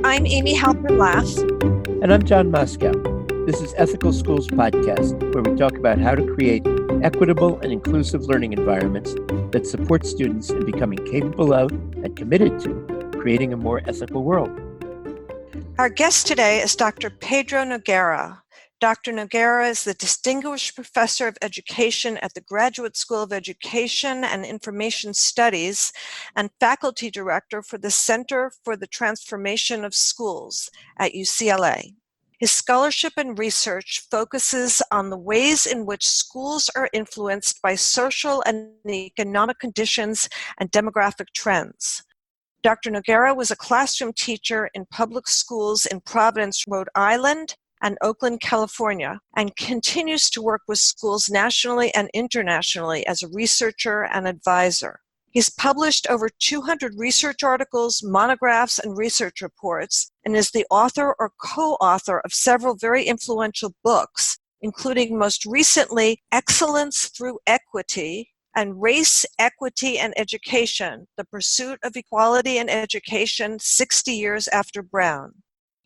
I'm Amy Halpern-Laff. And I'm John Moscow. This is Ethical Schools Podcast, where we talk about how to create equitable and inclusive learning environments that support students in becoming capable of and committed to creating a more ethical world. Our guest today is Dr. Pedro Noguera. Dr. Noguera is the Distinguished Professor of Education at the Graduate School of Education and Information Studies and Faculty Director for the Center for the Transformation of Schools at UCLA. His scholarship and research focuses on the ways in which schools are influenced by social and economic conditions and demographic trends. Dr. Noguera was a classroom teacher in public schools in Providence, Rhode Island, and Oakland, California, and continues to work with schools nationally and internationally as a researcher and advisor. He's published over 200 research articles, monographs, and research reports, and is the author or co-author of several very influential books, including most recently Excellence Through Equity and Race, Equity, and Education, The Pursuit of Equality in Education 60 Years After Brown.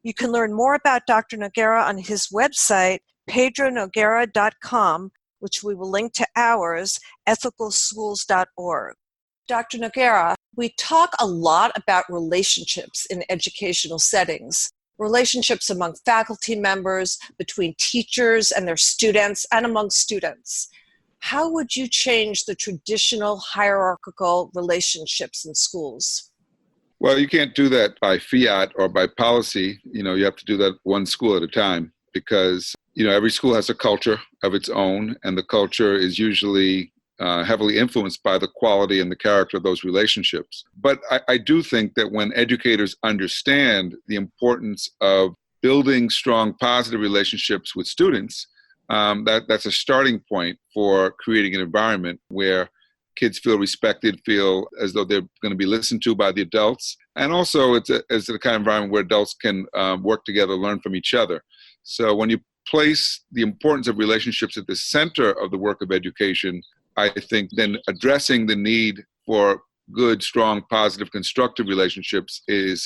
You can learn more about Dr. Noguera on his website, pedronoguera.com, which we will link to ours, ethicalschools.org. Dr. Noguera, we talk a lot about relationships in educational settings, relationships among faculty members, between teachers and their students, and among students. How would you change the traditional hierarchical relationships in schools? Well, you can't do that by fiat or by policy. You have to do that one school at a time because, every school has a culture of its own, and the culture is usually heavily influenced by the quality and the character of those relationships. But I do think that when educators understand the importance of building strong, positive relationships with students, that's a starting point for creating an environment where kids feel respected, feel as though they're going to be listened to by the adults. And also it's the kind of environment where adults can work together, learn from each other. So when you place the importance of relationships at the center of the work of education, I think then addressing the need for good, strong, positive, constructive relationships is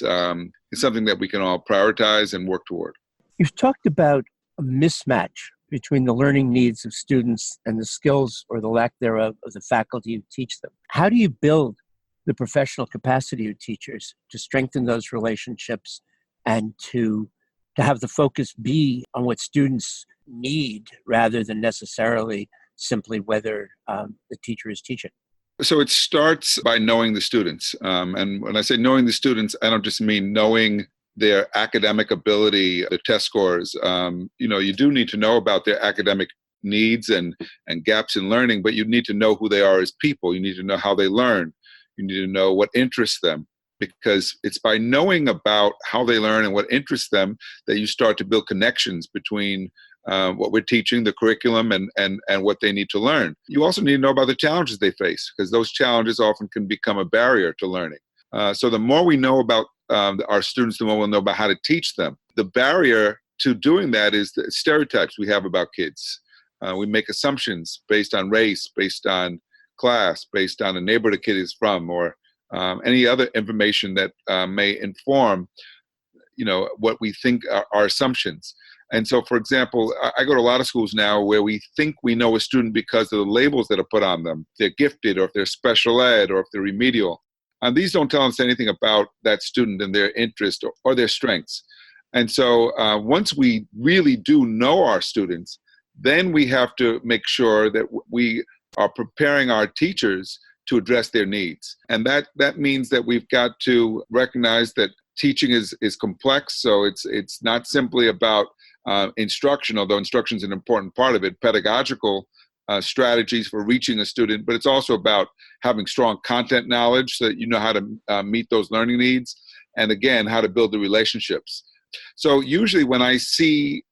something that we can all prioritize and work toward. You've talked about a mismatch between the learning needs of students and the skills or the lack thereof of the faculty who teach them. How do you build the professional capacity of teachers to strengthen those relationships and to have the focus be on what students need rather than necessarily simply whether the teacher is teaching? So it starts by knowing the students. And when I say knowing the students, I don't just mean knowing their academic ability, the test scores. You do need to know about their academic needs and gaps in learning, but you need to know who they are as people. You need to know how they learn. You need to know what interests them, because it's by knowing about how they learn and what interests them that you start to build connections between what we're teaching, the curriculum, and what they need to learn. You also need to know about the challenges they face, because those challenges often can become a barrier to learning. So the more we know about our students, the more we'll know about how to teach them. The barrier to doing that is the stereotypes we have about kids. We make assumptions based on race, based on class, based on the neighborhood a kid is from, or any other information that may inform, what we think are our assumptions. And so, for example, I go to a lot of schools now where we think we know a student because of the labels that are put on them. If they're gifted, or if they're special ed, or if they're remedial. And these don't tell us anything about that student and their interest or their strengths. And so once we really do know our students, then we have to make sure that we are preparing our teachers to address their needs. And that means that we've got to recognize that teaching is complex. So it's not simply about instruction, although instruction is an important part of it, pedagogical strategies for reaching a student, but it's also about having strong content knowledge so that you know how to meet those learning needs, and again, how to build the relationships. So usually when I see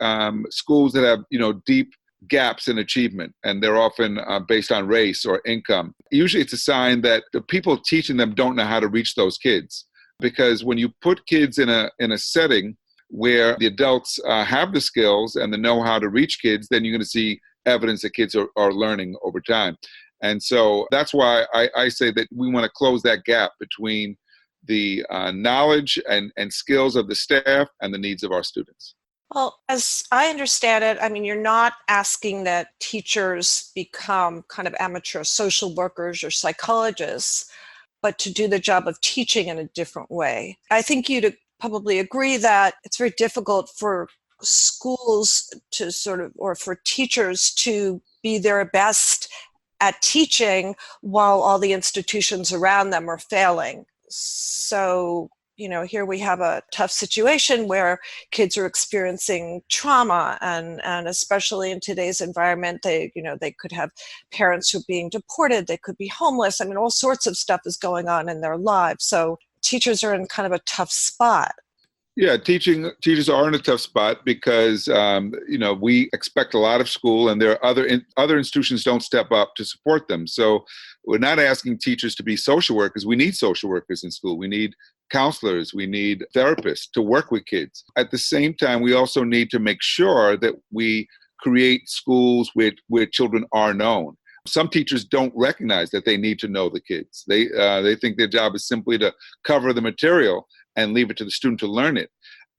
schools that have deep gaps in achievement, and they're often based on race or income, usually it's a sign that the people teaching them don't know how to reach those kids. Because when you put kids in a setting where the adults have the skills and the know-how to reach kids, then you're going to see evidence that kids are learning over time. And so that's why I say that we want to close that gap between the knowledge and skills of the staff and the needs of our students. Well, as I understand it, I mean, you're not asking that teachers become kind of amateur social workers or psychologists, but to do the job of teaching in a different way. I think you'd probably agree that it's very difficult for schools to or for teachers to be their best at teaching while all the institutions around them are failing. So, here we have a tough situation where kids are experiencing trauma, and especially in today's environment, they could have parents who are being deported, they could be homeless. I mean, all sorts of stuff is going on in their lives. So teachers are in kind of a tough spot. Yeah, teachers are in a tough spot because we expect a lot of school, and there are other institutions don't step up to support them. So we're not asking teachers to be social workers. We need social workers in school. We need counselors. We need therapists to work with kids. At the same time, we also need to make sure that we create schools where children are known. Some teachers don't recognize that they need to know the kids. They think their job is simply to cover the material and leave it to the student to learn it.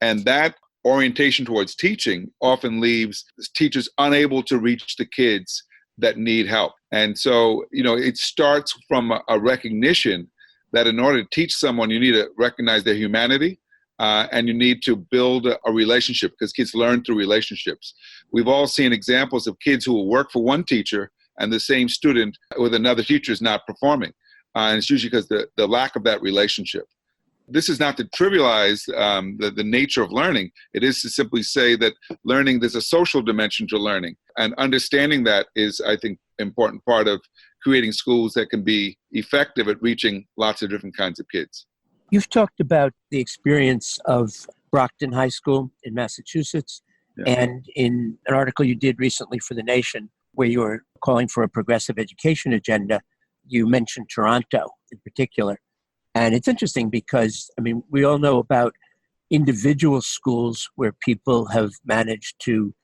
And that orientation towards teaching often leaves teachers unable to reach the kids that need help. And so, it starts from a recognition that in order to teach someone, you need to recognize their humanity, and you need to build a relationship, because kids learn through relationships. We've all seen examples of kids who will work for one teacher and the same student with another teacher is not performing. And it's usually because the lack of that relationship. This is not to trivialize the nature of learning. It is to simply say that learning, there's a social dimension to learning. And understanding that is, I think, an important part of creating schools that can be effective at reaching lots of different kinds of kids. You've talked about the experience of Brockton High School in Massachusetts, and in an article you did recently for The Nation, where you were calling for a progressive education agenda, you mentioned Toronto in particular. And it's interesting because, we all know about individual schools where people have managed to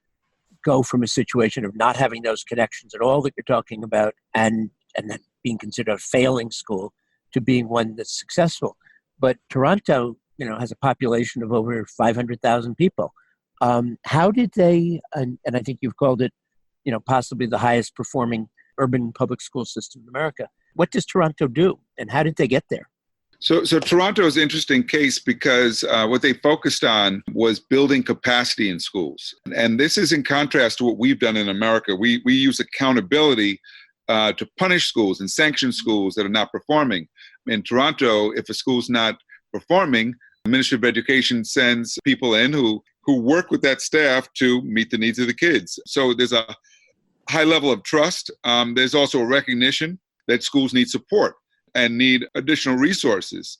go from a situation of not having those connections at all that you're talking about, and then being considered a failing school, to being one that's successful. But Toronto, has a population of over 500,000 people. How did they, and I think you've called it, possibly the highest performing urban public school system in America. What does Toronto do, and how did they get there? So Toronto is an interesting case because what they focused on was building capacity in schools. And this is in contrast to what we've done in America. We use accountability to punish schools and sanction schools that are not performing. In Toronto, if a school's not performing, the Ministry of Education sends people in who work with that staff to meet the needs of the kids. So there's a high level of trust. There's also a recognition that schools need support and need additional resources.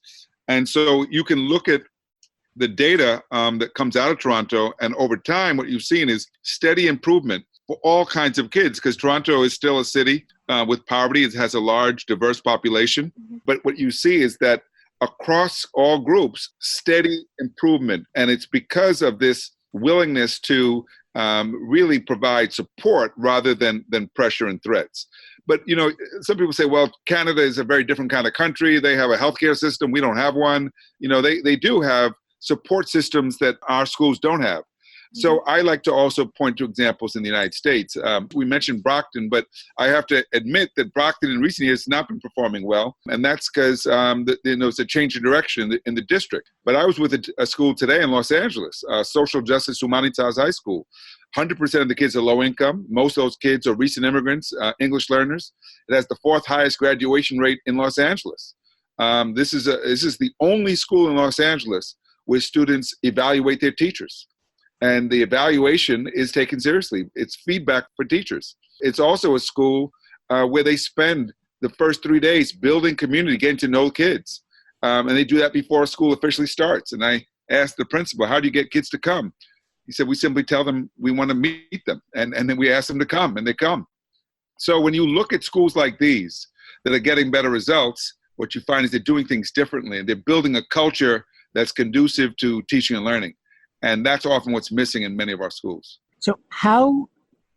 And so you can look at the data that comes out of Toronto, and over time, what you've seen is steady improvement for all kinds of kids, because Toronto is still a city with poverty. It has a large, diverse population. But what you see is that across all groups, steady improvement. And it's because of this willingness to really provide support rather than pressure and threats. But, some people say, well, Canada is a very different kind of country. They have a healthcare system. We don't have one. They do have support systems that our schools don't have. So I like to also point to examples in the United States. We mentioned Brockton, but I have to admit that Brockton in recent years has not been performing well. And that's because it's a change of direction in the district. But I was with a school today in Los Angeles, Social Justice Humanitas High School. 100% of the kids are low income. Most of those kids are recent immigrants, English learners. It has the 4th highest graduation rate in Los Angeles. This is the only school in Los Angeles where students evaluate their teachers. And the evaluation is taken seriously. It's feedback for teachers. It's also a school where they spend the first 3 days building community, getting to know kids. And they do that before school officially starts. And I asked the principal, how do you get kids to come? He said, we simply tell them we want to meet them. And then we ask them to come, and they come. So when you look at schools like these that are getting better results, what you find is they're doing things differently. And they're building a culture that's conducive to teaching and learning. And that's often what's missing in many of our schools. So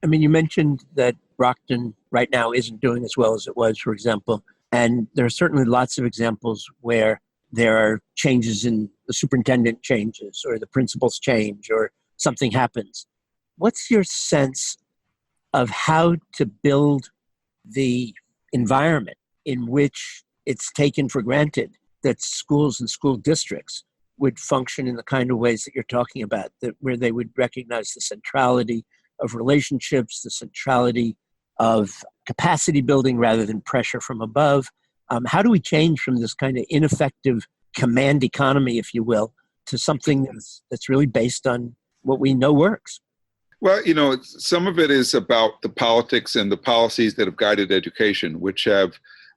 you mentioned that Brockton right now isn't doing as well as it was, for example. And there are certainly lots of examples where there are changes in the superintendent changes or the principals change or something happens. What's your sense of how to build the environment in which it's taken for granted that schools and school districts would function in the kind of ways that you're talking about, that where they would recognize the centrality of relationships, the centrality of capacity building rather than pressure from above? How do we change from this kind of ineffective command economy, if you will, to something that's really based on what we know works? Well, some of it is about the politics and the policies that have guided education, which have,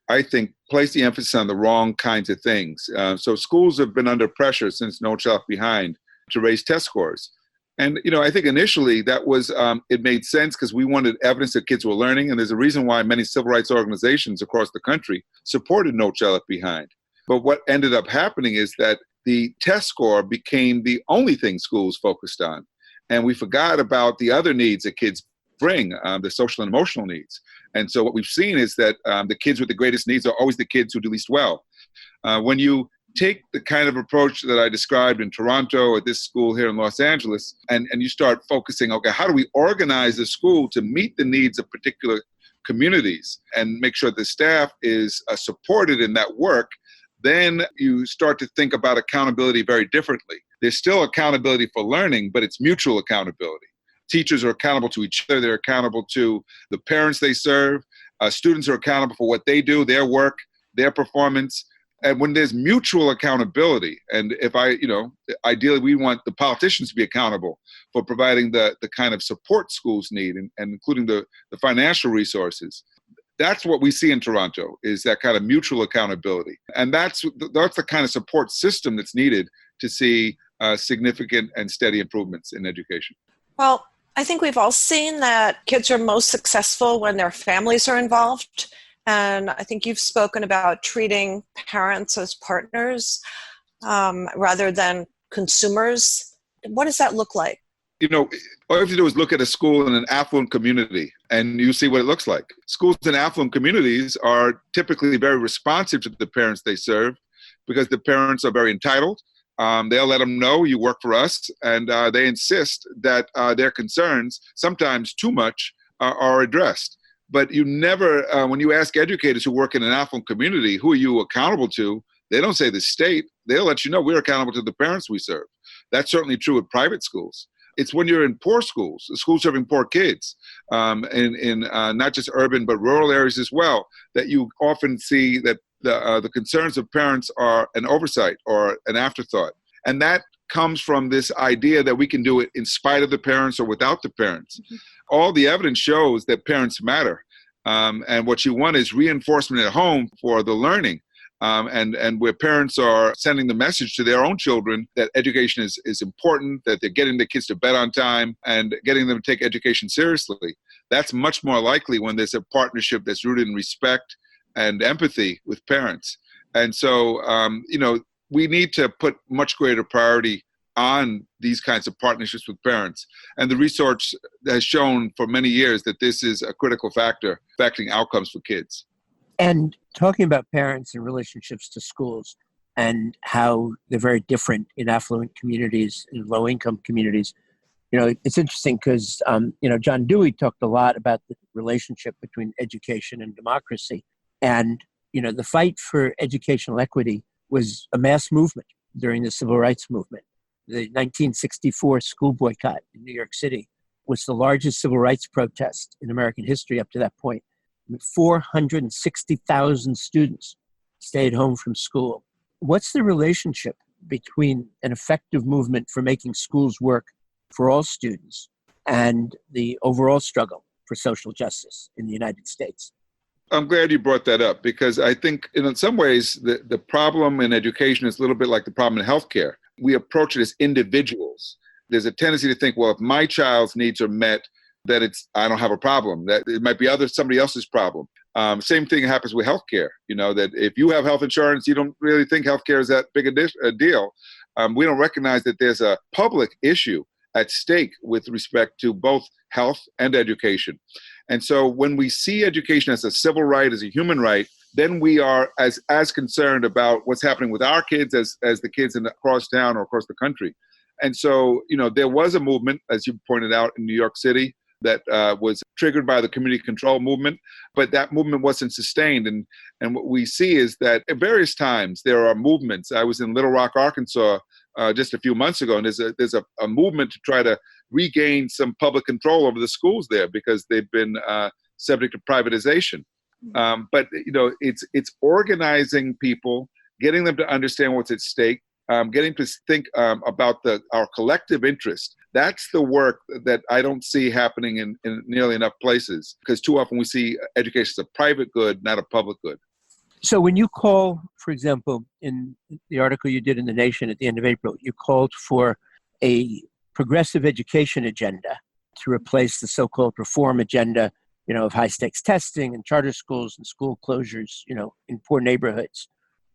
I think, placed the emphasis on the wrong kinds of things. So schools have been under pressure since No Child Left Behind to raise test scores. And, I think initially that was, it made sense because we wanted evidence that kids were learning. And there's a reason why many civil rights organizations across the country supported No Child Left Behind. But what ended up happening is that the test score became the only thing schools focused on. And we forgot about the other needs that kids bring, the social and emotional needs. And so what we've seen is that the kids with the greatest needs are always the kids who do least well. When you take the kind of approach that I described in Toronto, at this school here in Los Angeles, and you start focusing, okay, how do we organize the school to meet the needs of particular communities and make sure the staff is supported in that work, then you start to think about accountability very differently. There's still accountability for learning, but it's mutual accountability. Teachers are accountable to each other. They're accountable to the parents they serve. Students are accountable for what they do, their work, their performance. And when there's mutual accountability, and ideally we want the politicians to be accountable for providing the kind of support schools need, and including the financial resources. That's what we see in Toronto, is that kind of mutual accountability. And that's the kind of support system that's needed to see significant and steady improvements in education. Well, I think we've all seen that kids are most successful when their families are involved. And I think you've spoken about treating parents as partners rather than consumers. What does that look like? All you have to do is look at a school in an affluent community and you see what it looks like. Schools in affluent communities are typically very responsive to the parents they serve because the parents are very entitled. They'll let them know you work for us, and they insist that their concerns, sometimes too much, are addressed. But you never, when you ask educators who work in an affluent community, who are you accountable to? They don't say the state. They'll let you know we're accountable to the parents we serve. That's certainly true with private schools. It's when you're in poor schools, schools serving poor kids, in not just urban but rural areas as well, that you often see that the concerns of parents are an oversight or an afterthought. And that comes from this idea that we can do it in spite of the parents or without the parents. Mm-hmm. All the evidence shows that parents matter. And what you want is reinforcement at home for the learning. And where parents are sending the message to their own children that education is important, that they're getting their kids to bed on time and getting them to take education seriously. That's much more likely when there's a partnership that's rooted in respect and empathy with parents. And so, we need to put much greater priority on these kinds of partnerships with parents. And the research has shown for many years that this is a critical factor affecting outcomes for kids. And talking about parents and relationships to schools and how they're very different in affluent communities and low-income communities, it's interesting because, John Dewey talked a lot about the relationship between education and democracy. And, the fight for educational equity was a mass movement during the Civil Rights Movement. The 1964 school boycott in New York City was the largest civil rights protest in American history up to that point. 460,000 students stayed home from school. What's the relationship between an effective movement for making schools work for all students and the overall struggle for social justice in the United States? I'm glad you brought that up because I think in some ways the problem in education is a little bit like the problem in healthcare. We approach it as individuals. There's a tendency to think, well, if my child's needs are met, that I don't have a problem, that it might be somebody else's problem. Same thing happens with healthcare, that if you have health insurance, you don't really think healthcare is that big a deal. We don't recognize that there's a public issue at stake with respect to both health and education. And so when we see education as a civil right, as a human right, then we are as concerned about what's happening with our kids as the kids across town or across the country. And so, there was a movement, as you pointed out, in New York City that was triggered by the community control movement, but that movement wasn't sustained. And what we see is that at various times there are movements. I was in Little Rock, Arkansas, just a few months ago, and there's a movement to try to regain some public control over the schools there because they've been subject to privatization. But it's organizing people, getting them to understand what's at stake, getting to think about our collective interest. That's the work that I don't see happening in nearly enough places, because too often we see education as a private good, not a public good. So when you call, for example, in the article you did in The Nation at the end of April, you called for a progressive education agenda to replace the so-called reform agenda, of high-stakes testing and charter schools and school closures, in poor neighborhoods.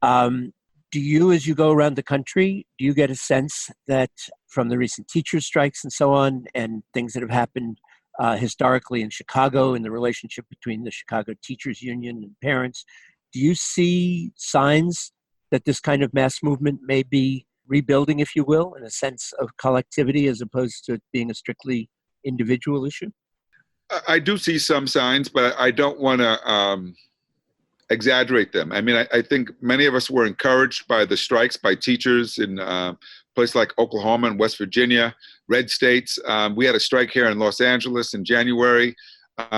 Do you, as you go around the country, do you get a sense that from the recent teacher strikes and so on, and things that have happened historically in Chicago, in the relationship between the Chicago Teachers Union and parents, do you see signs that this kind of mass movement may be rebuilding, if you will, in a sense of collectivity as opposed to it being a strictly individual issue? I do see some signs, but I don't want to exaggerate them. I mean, I think many of us were encouraged by the strikes by teachers in places like Oklahoma and West Virginia, red states. We had a strike here in Los Angeles in January.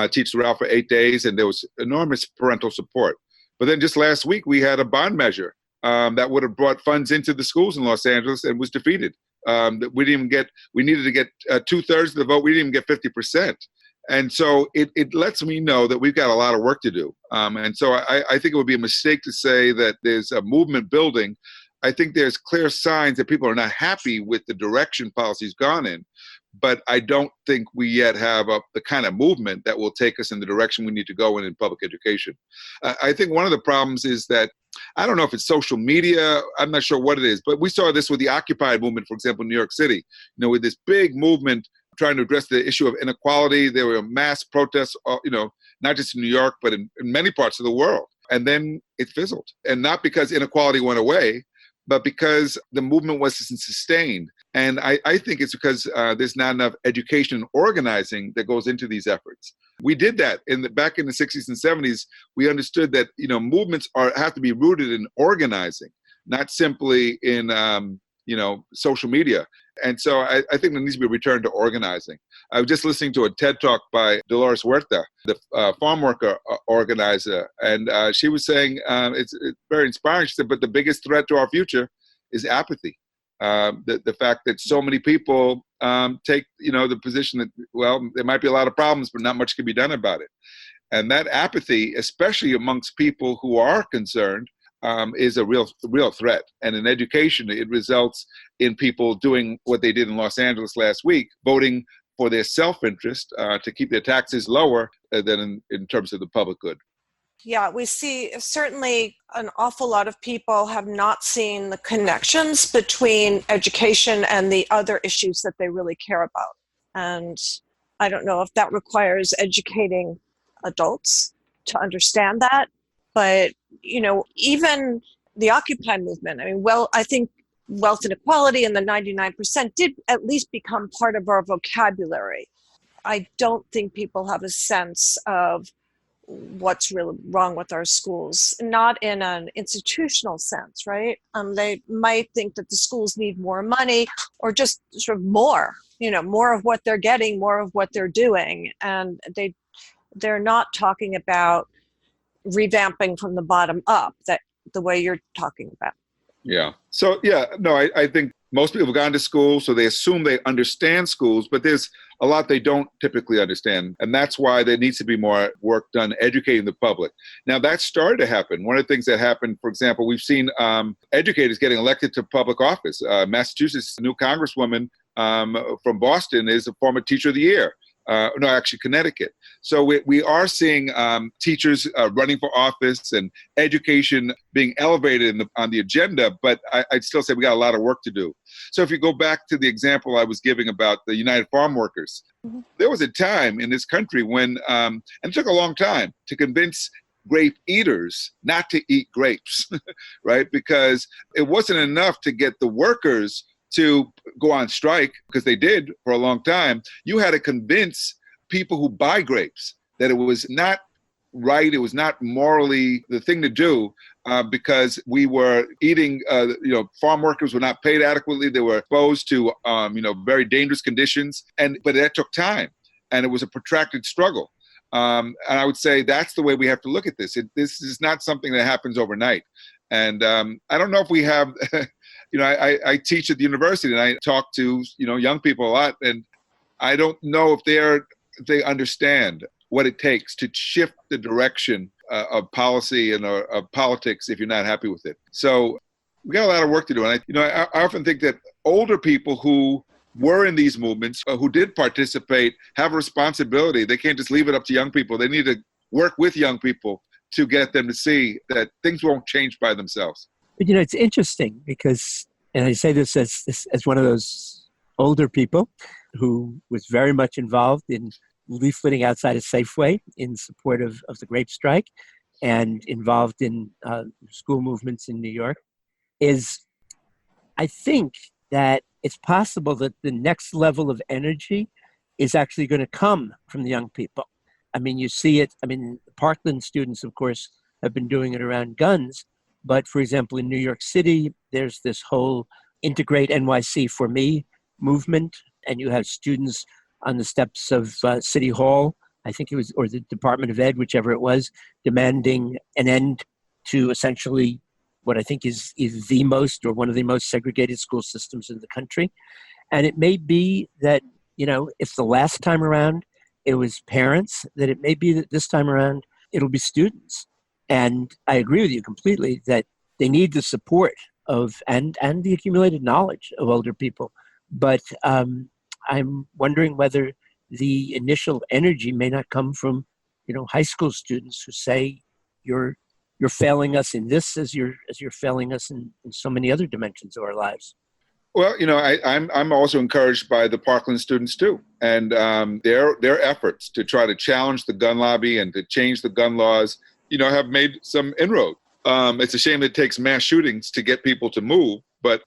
Teachers were out for 8 days, and there was enormous parental support. But then just last week, we had a bond measure that would have brought funds into the schools in Los Angeles and was defeated. We needed to get 2/3 of the vote. We didn't even get 50%. And so it lets me know that we've got a lot of work to do. And so I think it would be a mistake to say that there's a movement building. I think there's clear signs that people are not happy with the direction policy's gone in. But I don't think we yet have the kind of movement that will take us in the direction we need to go in public education. I think one of the problems is that, I don't know if it's social media, I'm not sure what it is, but we saw this with the Occupy movement, for example, in New York City, with this big movement trying to address the issue of inequality. There were mass protests, not just in New York, but in many parts of the world. And then it fizzled. And not because inequality went away, but because the movement wasn't sustained. And I think it's because there's not enough education and organizing that goes into these efforts. We did that back in the 60s and 70s. We understood that movements have to be rooted in organizing, not simply in social media. And so I think there needs to be a return to organizing. I was just listening to a TED Talk by Dolores Huerta, the farm worker organizer, and she was saying, it's very inspiring. She said, but the biggest threat to our future is apathy. The fact that so many people take, the position that, well, there might be a lot of problems, but not much can be done about it. And that apathy, especially amongst people who are concerned, is a real threat. And in education, it results in people doing what they did in Los Angeles last week, voting for their self-interest to keep their taxes lower than in terms of the public good. Yeah, we see certainly an awful lot of people have not seen the connections between education and the other issues that they really care about. And I don't know if that requires educating adults to understand that. But, even the Occupy movement, I think wealth inequality and the 99% did at least become part of our vocabulary. I don't think people have a sense of what's really wrong with our schools, not in an institutional sense, right? They might think that the schools need more money or just sort of more of what they're getting, more of what they're doing. And they're not talking about revamping from the bottom up, that the way you're talking about. Yeah. So, I think most people have gone to school, so they assume they understand schools, but there's a lot they don't typically understand. And that's why there needs to be more work done educating the public. Now, that's started to happen. One of the things that happened, for example, we've seen educators getting elected to public office. Massachusetts' new congresswoman from Boston is a former teacher of the year. Connecticut. So we are seeing teachers running for office and education being elevated on the agenda, but I'd still say we got a lot of work to do. So if you go back to the example I was giving about the United Farm Workers, there was a time in this country when, and it took a long time to convince grape eaters not to eat grapes, right? Because it wasn't enough to get the workers to go on strike, because they did for a long time. You had to convince people who buy grapes that it was not right, it was not morally the thing to do, because we were eating, farm workers were not paid adequately. They were exposed to, very dangerous conditions. But that took time, and it was a protracted struggle. And I would say that's the way we have to look at this. This is not something that happens overnight. And I don't know if we have, I teach at the university, and I talk to, young people a lot, and I don't know if they understand what it takes to shift the direction of policy and of politics if you're not happy with it. So we got a lot of work to do. And I often think that older people who were in these movements, who did participate, have a responsibility. They can't just leave it up to young people. They need to work with young people to get them to see that things won't change by themselves. But, it's interesting because, and I say this as one of those older people who was very much involved in leafleting outside of Safeway in support of the grape strike and involved in school movements in New York, is I think that it's possible that the next level of energy is actually going to come from the young people. I mean, you see it. I mean, the Parkland students, of course, have been doing it around guns. But for example, in New York City, there's this whole Integrate NYC for Me movement. And you have students on the steps of City Hall, I think it was, or the Department of Ed, whichever it was, demanding an end to essentially what I think is the most or one of the most segregated school systems in the country. And it may be that, if the last time around it was parents, that it may be that this time around it'll be students. And I agree with you completely that they need the support of and the accumulated knowledge of older people. But I'm wondering whether the initial energy may not come from, high school students who say you're failing us in this as you're failing us in so many other dimensions of our lives. Well, I'm also encouraged by the Parkland students too, and their efforts to try to challenge the gun lobby and to change the gun laws, have made some inroad. It's a shame it takes mass shootings to get people to move, but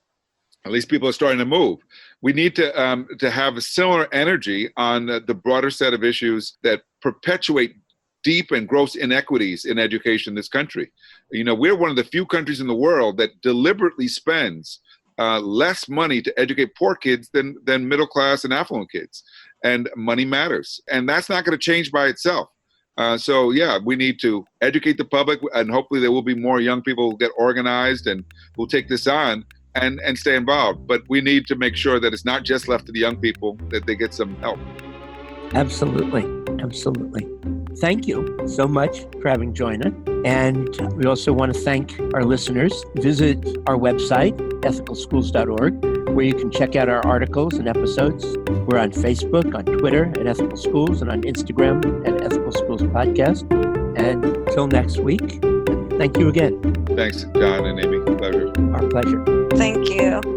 at least people are starting to move. We need to have a similar energy on the broader set of issues that perpetuate deep and gross inequities in education in this country. We're one of the few countries in the world that deliberately spends less money to educate poor kids than middle class and affluent kids. And money matters. And that's not going to change by itself. So we need to educate the public, and hopefully there will be more young people who get organized and will take this on and stay involved. But we need to make sure that it's not just left to the young people, that they get some help. Absolutely. Absolutely. Thank you so much for having joined us. And we also want to thank our listeners. Visit our website, ethicalschools.org, where you can check out our articles and episodes. We're on Facebook, on Twitter at Ethical Schools, and on Instagram at Ethical Schools Podcast. And until next week, thank you again. Thanks, John and Amy. Pleasure. Our pleasure. Thank you.